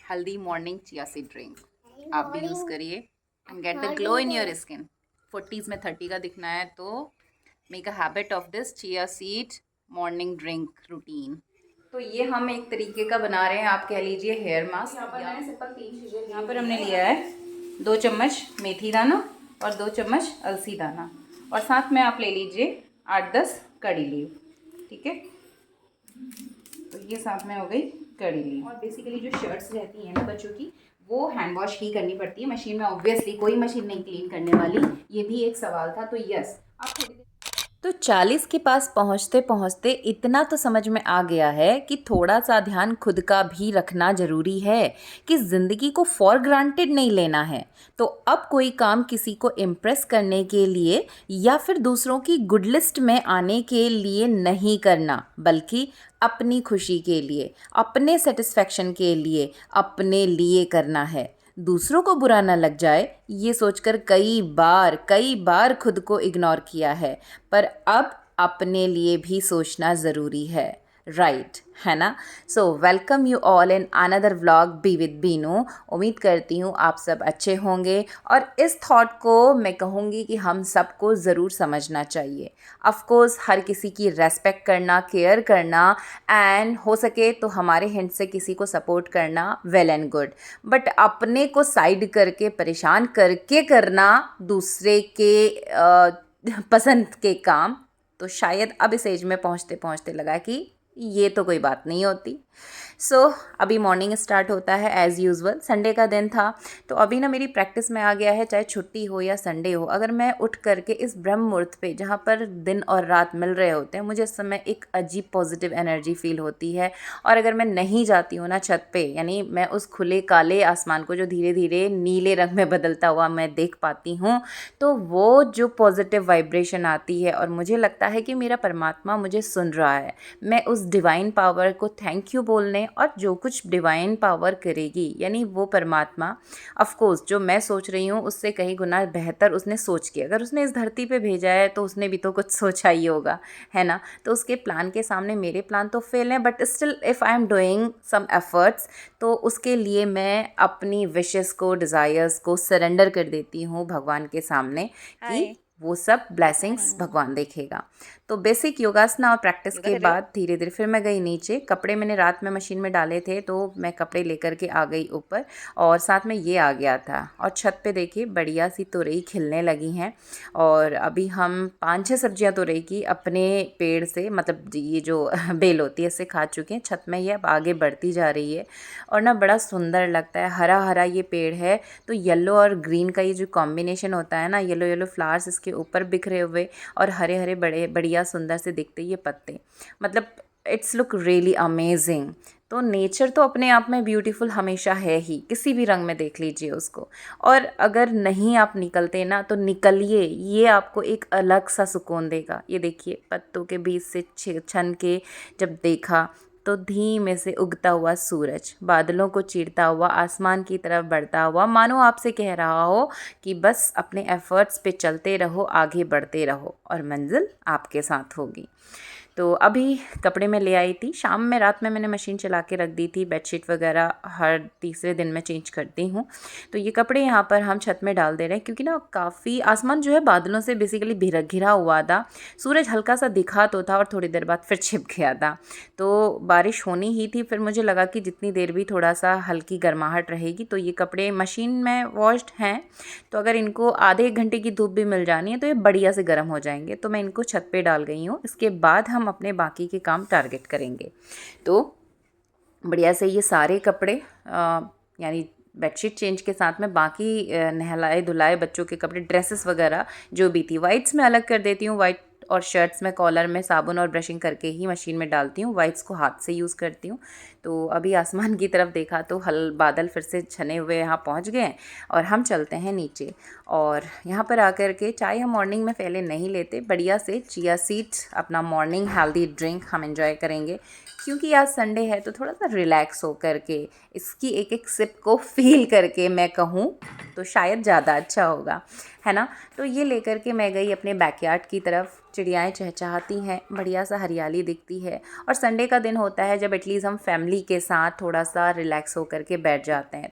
Healthy morning chia seed drink आप भी use करिए and get the glow in your skin. 40s में 30 का दिखना है तो make a habit of this chia seed morning drink routine. तो ये हम एक तरीके का बना रहे हैं, आप कह लीजिए हेयर मास्क। यहाँ पर मैंने सिंपल 3 चीज़ें, यहाँ पर हमने लिया है 2 चम्मच मेथी दाना और 2 चम्मच अलसी दाना, और साथ में आप ले लीजिए 8-10 कड़ी लीव। ठीक है, तो ये साथ में हो गई कड़ी लीव। और बेसिकली जो शर्ट्स रहती हैं ना बच्चों की, वो हैंड वॉश ही करनी पड़ती है मशीन में, ऑब्वियसली कोई मशीन नहीं क्लीन करने वाली। ये भी एक सवाल था, तो यस आप थोड़ी देर। तो 40 के पास पहुंचते पहुंचते इतना तो समझ में आ गया है कि थोड़ा सा ध्यान खुद का भी रखना ज़रूरी है, कि ज़िंदगी को फॉर ग्रांटेड नहीं लेना है। तो अब कोई काम किसी को इम्प्रेस करने के लिए या फिर दूसरों की गुड लिस्ट में आने के लिए नहीं करना, बल्कि अपनी खुशी के लिए, अपने सेटिस्फेक्शन के लिए, अपने लिए करना है। दूसरों को बुरा ना लग जाए ये सोचकर कई बार खुद को इग्नोर किया है, पर अब अपने लिए भी सोचना ज़रूरी है, राइट है ना। So welcome you all in another vlog be with Binu. उम्मीद करती हूँ आप सब अच्छे होंगे, और इस थॉट को मैं कहूँगी कि हम सबको ज़रूर समझना चाहिए। ऑफ कोर्स हर किसी की रेस्पेक्ट करना, केयर करना, एंड हो सके तो हमारे हिंट से किसी को सपोर्ट करना, वेल एंड गुड। बट अपने को साइड करके परेशान करके करना दूसरे के पसंद के काम, तो शायद अब इस एज में पहुँचते पहुँचते लगा कि ये तो कोई बात नहीं होती। सो अभी मॉर्निंग स्टार्ट होता है एज़ यूजुअल। संडे का दिन था, तो अभी ना मेरी प्रैक्टिस में आ गया है, चाहे छुट्टी हो या संडे हो, अगर मैं उठ करके इस ब्रह्म मुहूर्त पे जहाँ पर दिन और रात मिल रहे होते हैं, मुझे इस समय एक अजीब पॉजिटिव एनर्जी फील होती है। और अगर मैं नहीं जाती हूँ ना छत पे, यानी मैं उस खुले काले आसमान को जो धीरे धीरे नीले रंग में बदलता हुआ मैं देख पाती हूँ, तो वो जो पॉजिटिव वाइब्रेशन आती है और मुझे लगता है कि मेरा परमात्मा मुझे सुन रहा है, मैं उस डिवाइन पावर को थैंक यू बोलने, और जो कुछ डिवाइन पावर करेगी, यानी वो परमात्मा, ऑफ कोर्स जो मैं सोच रही हूँ उससे कहीं गुना बेहतर उसने सोच के, अगर उसने इस धरती पे भेजा है तो उसने भी तो कुछ सोचा ही होगा, है ना। तो उसके प्लान के सामने मेरे प्लान तो फेल हैं, but still if I am doing some efforts, तो उसके लिए मैं अपनी विशेस को, डिज़ायर्स को सरेंडर कर देती हूँ भगवान के सामने, कि वो सब ब्लेसिंग्स भगवान देखेगा। तो बेसिक योगासना और प्रैक्टिस के बाद धीरे धीरे फिर मैं गई नीचे। कपड़े मैंने रात में मशीन में डाले थे, तो मैं कपड़े लेकर के आ गई ऊपर, और साथ में ये आ गया था। और छत पे देखिए बढ़िया सी तोरई खिलने लगी हैं, और अभी हम 5-6 सब्जियां तोरई की अपने पेड़ से, मतलब ये जो बेल होती है, इससे खा चुके हैं। छत में ये अब आगे बढ़ती जा रही है, और ना बड़ा सुंदर लगता है, हरा हरा ये पेड़ है। तो येलो और ग्रीन का ये जो कॉम्बिनेशन होता है ना, येलो येलो फ्लावर्स इसके ऊपर बिखरे हुए, और हरे हरे बड़े बढ़िया सुंदर से दिखते ये पत्ते, मतलब इट्स लुक रियली अमेजिंग। तो नेचर तो अपने आप में ब्यूटीफुल हमेशा है ही, किसी भी रंग में देख लीजिए उसको। और अगर नहीं आप निकलते ना, तो निकलिए, ये आपको एक अलग सा सुकून देगा। ये देखिए पत्तों के बीच से छन के जब देखा, तो धीमे से उगता हुआ सूरज बादलों को चीरता हुआ आसमान की तरफ बढ़ता हुआ, मानो आपसे कह रहा हो कि बस अपने एफर्ट्स पे चलते रहो, आगे बढ़ते रहो, और मंजिल आपके साथ होगी। तो अभी कपड़े में ले आई थी, शाम में, रात में मैंने मशीन चला के रख दी थी। बेडशीट वगैरह हर तीसरे दिन में चेंज करती हूँ। तो ये कपड़े यहाँ पर हम छत में डाल दे रहे हैं, क्योंकि ना काफ़ी आसमान जो है बादलों से बेसिकली घिरा हुआ था। सूरज हल्का सा दिखा तो था, और थोड़ी देर बाद फिर छिप गया था। तो बारिश होनी ही थी, फिर मुझे लगा कि जितनी देर भी थोड़ा सा हल्की गर्माहट रहेगी, तो ये कपड़े मशीन में वॉश्ड हैं, तो अगर इनको आधे 1 घंटे की धूप भी मिल जानी है तो ये बढ़िया से गर्म हो जाएंगे। तो मैं इनको छत पे डाल गई हूँ, इसके बाद हम अपने बाकी के काम टारगेट करेंगे। तो बढ़िया से ये सारे कपड़े, यानी बेडशीट चेंज के साथ में बाकी नहलाए धुलाए बच्चों के कपड़े, ड्रेसेस वगैरह जो भी थी, वाइट्स में अलग कर देती हूँ। वाइट और शर्ट्स में कॉलर में साबुन और ब्रशिंग करके ही मशीन में डालती हूँ, वाइट्स को हाथ से यूज़ करती हूँ। तो अभी आसमान की तरफ देखा तो बादल फिर से छने हुए यहाँ पहुँच गए हैं, और हम चलते हैं नीचे। और यहाँ पर आकर के चाय हम मॉर्निंग में पहले नहीं लेते, बढ़िया से चिया सीड्स अपना मॉर्निंग हेल्दी ड्रिंक हम एंजॉय करेंगे, क्योंकि आज संडे है, तो थोड़ा सा रिलैक्स हो करके इसकी एक एक सिप को फील करके मैं कहूँ तो शायद ज़्यादा अच्छा होगा, है ना। तो ये लेकर के मैं गई अपने बैकयार्ड की तरफ। चिड़ियाएँ चहचहाती हैं, बढ़िया सा हरियाली दिखती है, और संडे का दिन होता है जब एटलीस्ट हम फैमिली फैमिली के साथ थोड़ा सा रिलैक्स होकर के बैठ जाते हैं।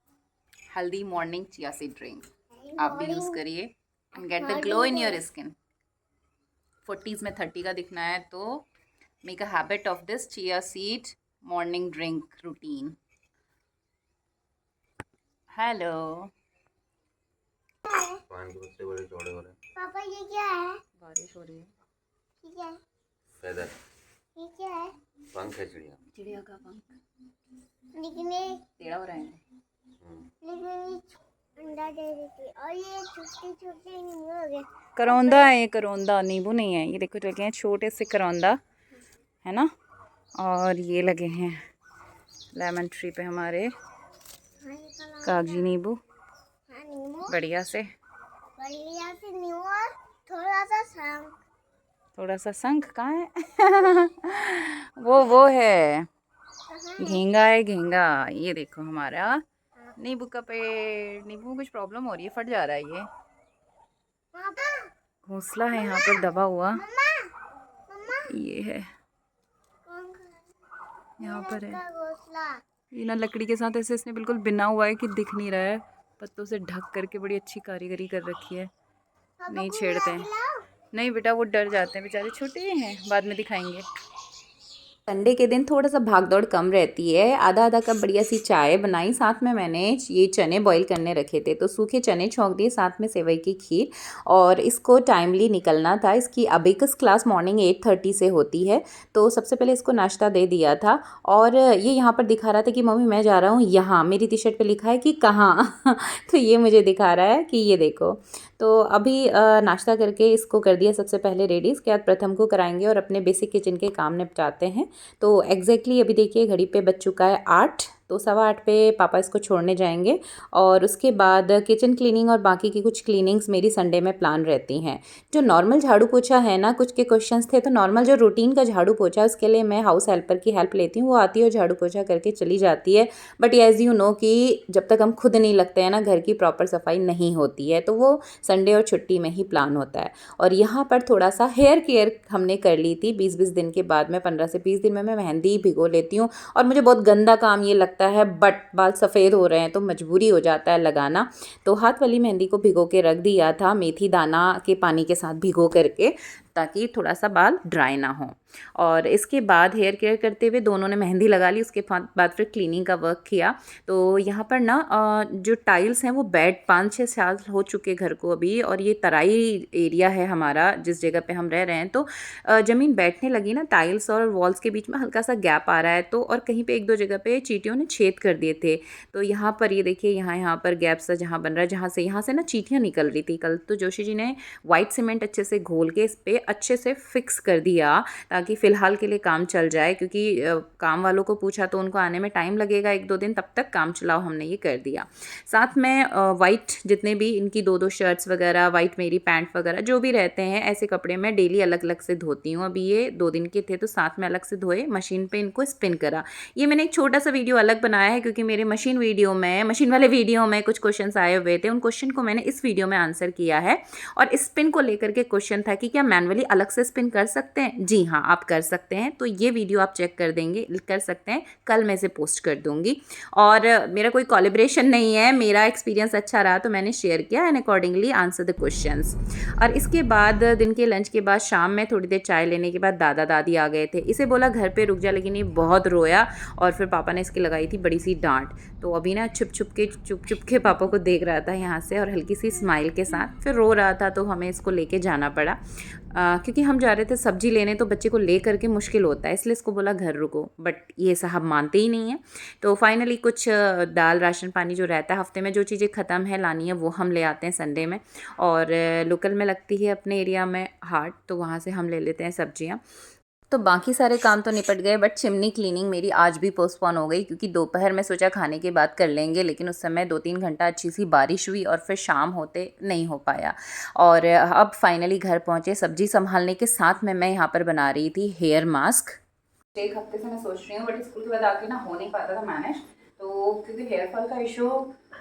Healthy morning chia seed drink आप भी यूज़ करिए and get the glow in your skin. 40s में 30 का दिखना है तो make a habit of this chia seed morning drink routine. Hello बड़े चौड़े हो रहे हैं। पापा ये क्या है? बारिश हो रही है। ये क्या है? फेदर ये क्या है? पंख है चिड़िया। चिड़िया का पंख लेकिन ये टेढ़ा हो रहा है। अंडा दे देती और ये छोटे छोटे नींबू हो गए। करौंदा है, ये करौंदा नींबू नहीं है। ये देखो लगे हैं छोटे से करौंदा है ना, और ये लगे हैं लेमन ट्री पे हमारे कागजी नींबू हाँ नींबू बढ़िया से नींबू और थोड़ा सा शंख। थोड़ा सा शंख कहाँ है? वो है घींगा है, घींगा। ये देखो हमारा नींबू का पेड़। नींबू में कुछ प्रॉब्लम हो रही है, फट जा रहा है ये। घोंसला है यहाँ पर दबा हुआ। ये है यहाँ पर है। ये ना लकड़ी के साथ ऐसे इसने बिल्कुल बिना हुआ है कि दिख नहीं रहा है। पत्तों से ढक करके बड़ी अच्छी कारीगरी कर रखी है। नहीं छेड़ते हैं, नहीं बेटा वो डर जाते हैं बेचारे, छोटे हैं, बाद में दिखाएंगे। संडे के दिन थोड़ा सा भागदौड़ कम रहती है। आधा आधा कप बढ़िया सी चाय बनाई, साथ में मैंने ये चने बॉईल करने रखे थे तो सूखे चने छौंक दिए, साथ में सेवई की खीर। और इसको टाइमली निकलना था। इसकी अबेकस क्लास मॉर्निंग 8:30 से होती है तो सबसे पहले इसको नाश्ता दे दिया था। और ये यहाँ पर दिखा रहा था कि मम्मी मैं जा रहा हूँ यहाँ, मेरी टी शर्ट पर लिखा है कि कहाँ तो ये मुझे दिखा रहा है कि ये देखो। तो अभी नाश्ता करके इसको कर दिया सबसे पहले रेडी। इसके बाद प्रथम को कराएंगे और अपने बेसिक किचन के काम निपटाते हैं। तो एग्जैक्टली अभी देखिए घड़ी पे बज चुका है 8, तो 7:15 पे पापा इसको छोड़ने जाएंगे। और उसके बाद किचन क्लीनिंग और बाकी की कुछ क्लीनिंग्स मेरी संडे में प्लान रहती हैं। जो नॉर्मल झाड़ू पोछा है ना, कुछ के क्वेश्चंस थे तो नॉर्मल जो रूटीन का झाड़ू पोछा उसके लिए मैं हाउस हेल्पर की हेल्प लेती हूँ। वो आती है और झाड़ू पोछा करके चली जाती है। बट एज़ यू नो कि जब तक हम खुद नहीं लगते हैं ना, घर की प्रॉपर सफाई नहीं होती है, तो वो संडे और छुट्टी में ही प्लान होता है। और यहाँ पर थोड़ा सा हेयर केयर हमने कर ली थी। 20-20 दिन के बाद में 15 से 20 दिन में मैं मेहंदी भिगो लेती हूँ। और मुझे बहुत गंदा काम ये लगता है, बट बाल सफ़ेद हो रहे हैं तो मजबूरी हो जाता है लगाना। तो हाथ वाली मेहंदी को भिगो के रख दिया था, मेथी दाना के पानी के साथ भिगो करके, ताकि थोड़ा सा बाल ड्राई ना हो। और इसके बाद हेयर केयर करते हुए दोनों ने मेहंदी लगा ली। उसके बाद फिर क्लीनिंग का वर्क किया। तो यहाँ पर ना जो टाइल्स हैं वो बेड 5-6 साल हो चुके घर को अभी, और ये तराई एरिया है हमारा जिस जगह पे हम रह रहे हैं। तो ज़मीन बैठने लगी ना, टाइल्स और वॉल्स के बीच में हल्का सा गैप आ रहा है। तो और कहीं पे 1-2 जगह पे चींटियों ने छेद कर दिए थे। तो यहाँ पर ये देखिए यहाँ पर गैप सा जहाँ बन रहा है, यहाँ से ना चींटियाँ निकल रही थी। कल तो जोशी जी ने वाइट सीमेंट अच्छे से घोल के इस पर अच्छे से फिक्स कर दिया ताकि फ़िलहाल के लिए काम चल जाए। क्योंकि काम वालों को पूछा तो उनको आने में टाइम लगेगा 1-2 दिन, तब तक काम चलाओ हमने ये कर दिया। साथ में वाइट जितने भी इनकी 2-2 शर्ट्स वगैरह, वाइट मेरी पैंट वगैरह जो भी रहते हैं, ऐसे कपड़े मैं डेली अलग अलग से धोती हूँ। अभी ये 2 दिन के थे तो साथ में अलग से धोए, मशीन पे इनको स्पिन करा। ये मैंने एक छोटा सा वीडियो अलग बनाया है क्योंकि मेरे मशीन वाले वीडियो में कुछ क्वेश्चन आए हुए थे। उन क्वेश्चन को मैंने इस वीडियो में आंसर किया है। और स्पिन को लेकर के क्वेश्चन था कि क्या मैनुअली अलग से स्पिन कर सकते हैं? जी हाँ, आप कर सकते हैं। तो ये वीडियो आप चेक कर सकते हैं। कल मैं इसे पोस्ट कर दूंगी। और मेरा कोई कोलैबोरेशन नहीं है, मेरा एक्सपीरियंस अच्छा रहा तो मैंने शेयर किया and accordingly answer the questions. और इसके बाद दिन के लंच के बाद शाम में थोड़ी देर चाय लेने के बाद दादा दादी आ गए थे। इसे बोला घर पे रुक जा, लेकिन ये बहुत रोया और फिर पापा ने इसकी लगाई थी बड़ी सी डांट। तो अभी ना चुप चुप के पापा को देख रहा था यहाँ से और हल्की सी स्माइल के साथ, फिर रो रहा था तो हमें इसको लेके जाना पड़ा। क्योंकि हम जा रहे थे सब्जी लेने, तो बच्चे को ले करके मुश्किल होता है, इसलिए इसको बोला घर रुको। बट ये साहब मानते ही नहीं है। तो फाइनली कुछ दाल राशन पानी जो रहता है हफ्ते में, जो चीज़ें ख़त्म है लानी है वो हम ले आते हैं संडे में। और लोकल में लगती है अपने एरिया में हाट, तो वहाँ से हम ले लेते हैं सब्जियाँ। तो बाकी सारे काम तो निपट गए, बट चिमनी क्लीनिंग मेरी आज भी पोस्टपोन हो गई क्योंकि दोपहर में सोचा खाने के बाद कर लेंगे, लेकिन उस समय 2-3 घंटा अच्छी सी बारिश हुई और फिर शाम होते नहीं हो पाया। और अब फाइनली घर पहुँचे। सब्जी संभालने के साथ में मैं यहाँ पर बना रही थी हेयर मास्क। 1 हफ्ते से मैं सोच रही हूँ, बट स्कूल के बाद आके ना हो नहीं पाता था मैनेज। तो क्योंकि हेयर फॉल का इशू,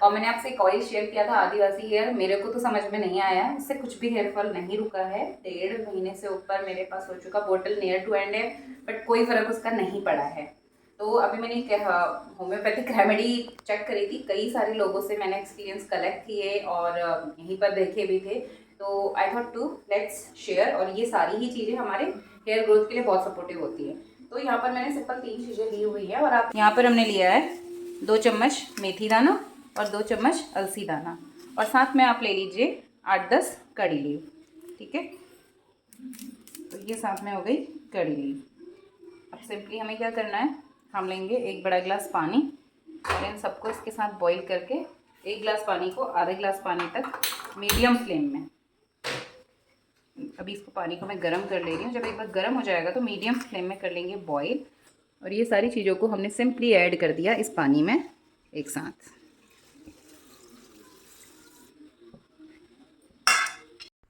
और मैंने आपसे एक ऑयल शेयर किया था आदिवासी हेयर, मेरे को तो समझ में नहीं आया, इससे कुछ भी हेयर फॉल नहीं रुका है। 1.5 महीने से ऊपर मेरे पास हो चुका, बोतल नियर टू एंड है, बट कोई फ़र्क उसका नहीं पड़ा है। तो अभी मैंने होम्योपैथिक रेमेडी चेक करी थी, कई सारे लोगों से मैंने एक्सपीरियंस कलेक्ट किए और यहीं पर देखे भी थे, तो I thought to let's share. और ये सारी ही चीज़ें हमारे हेयर ग्रोथ के लिए बहुत सपोर्टिव होती है। तो यहाँ पर मैंने सिंपल 3 चीज़ें ली हुई है और आप यहाँ पर हमने लिया है 2 चम्मच मेथी दाना और 2 चम्मच अलसी दाना, और साथ में आप ले लीजिए 8-10 कड़ी लीव, ठीक है। तो ये साथ में हो गई कड़ी लीव। अब सिंपली हमें क्या करना है, हम लेंगे 1 बड़ा गिलास पानी और इन सबको इसके साथ बॉईल करके 1 गिलास पानी को आधे गिलास पानी तक मीडियम फ्लेम में, अभी इसको पानी को मैं गर्म कर ले रही हूँ, जब एक बार गर्म हो जाएगा तो मीडियम फ्लेम में कर लेंगे बॉईल। और ये सारी चीज़ों को हमने सिंपली ऐड कर दिया इस पानी में एक साथ।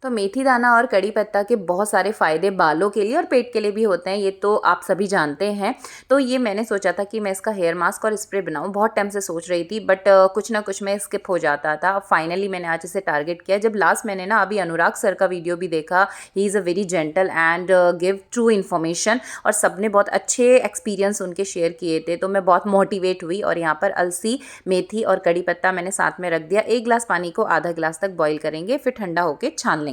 तो मेथी दाना और कड़ी पत्ता के बहुत सारे फ़ायदे बालों के लिए और पेट के लिए भी होते हैं, ये तो आप सभी जानते हैं। तो ये मैंने सोचा था कि मैं इसका हेयर मास्क और स्प्रे बनाऊं, बहुत टाइम से सोच रही थी, बट कुछ ना कुछ में स्किप हो जाता था। अब फाइनली मैंने आज इसे टारगेट किया। जब लास्ट मैंने ना अभी अनुराग सर का वीडियो भी देखा, he is a very gentle and give true information, और सब ने बहुत अच्छे एक्सपीरियंस उनके शेयर किए थे, तो मैं बहुत मोटिवेट हुई। और यहाँ पर अलसी, मेथी और कड़ी पत्ता मैंने साथ में रख दिया। 1 गिलास पानी को आधा गिलास तक बॉईल करेंगे, फिर ठंडा होकर छान लेंगे।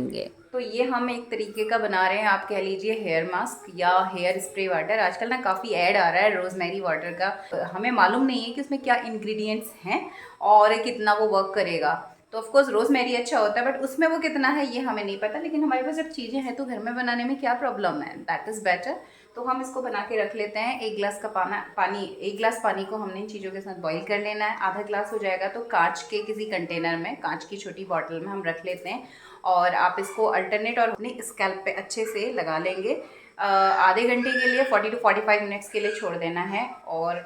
तो ये हम एक तरीके का बना रहे हैं, आप कह लीजिए हेयर मास्क या हेयर स्प्रे वाटर। आजकल ना काफ़ी ऐड आ रहा है रोज़मेरी वाटर का, हमें मालूम नहीं है कि उसमें क्या इंग्रेडिएंट्स हैं और कितना वो वर्क करेगा। तो ऑफकोर्स रोज़मेरी अच्छा होता है, बट उसमें वो कितना है ये हमें नहीं पता, लेकिन हमारे पास जब चीज़ें हैं तो घर में बनाने में क्या प्रॉब्लम है, दैट इज़ बेटर। तो हम इसको बना के रख लेते हैं। 1 गिलास का पानी 1 गिलास पानी को हमने इन चीज़ों के साथ बॉईल कर लेना है। आधा गिलास हो जाएगा तो कांच के किसी कंटेनर में, कांच की छोटी बॉटल में हम रख लेते हैं, और आप इसको अल्टरनेट और अपने स्कैल्प पे अच्छे से लगा लेंगे। आधे घंटे के लिए 40 to 45 मिनट्स के लिए छोड़ देना है। और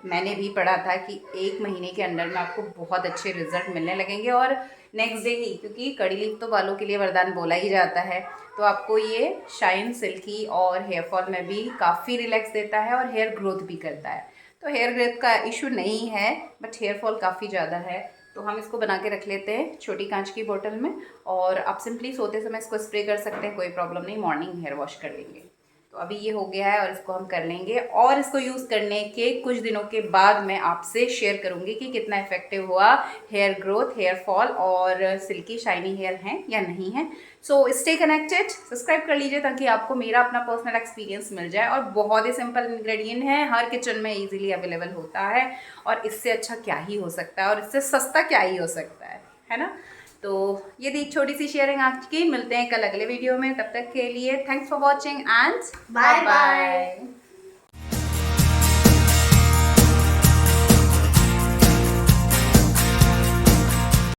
मैंने भी पढ़ा था कि 1 महीने के अंदर में आपको बहुत अच्छे रिजल्ट मिलने लगेंगे, और नेक्स्ट डे ही, क्योंकि कड़ी लीफ तो बालों के लिए वरदान बोला ही जाता है, तो आपको ये शाइन, सिल्की और हेयर फॉल में भी काफ़ी रिलैक्स देता है और हेयर ग्रोथ भी करता है। तो हेयर ग्रोथ का इशू नहीं है, बट हेयर फॉल काफ़ी ज़्यादा है। तो हम इसको बना के रख लेते हैं छोटी कांच की बोतल में, और आप सिंपली सोते समय इसको स्प्रे कर सकते हैं, कोई प्रॉब्लम नहीं। मॉर्निंग हेयर वॉश कर लेंगे। तो अभी ये हो गया है और इसको हम कर लेंगे, और इसको यूज़ करने के कुछ दिनों के बाद मैं आपसे शेयर करूंगी कि कितना इफेक्टिव हुआ हेयर ग्रोथ, हेयर फॉल और सिल्की शाइनी हेयर हैं या नहीं है। सो स्टे कनेक्टेड, सब्सक्राइब कर लीजिए ताकि आपको मेरा अपना पर्सनल एक्सपीरियंस मिल जाए। और बहुत ही सिंपल इंग्रेडिएंट है, हर किचन में इजीली अवेलेबल होता है, और इससे अच्छा क्या ही हो सकता है और इससे सस्ता क्या ही हो सकता है ना। तो ये थी छोटी सी शेयरिंग आज की। मिलते हैं कल अगले वीडियो में, तब तक के लिए thanks for watching and bye bye.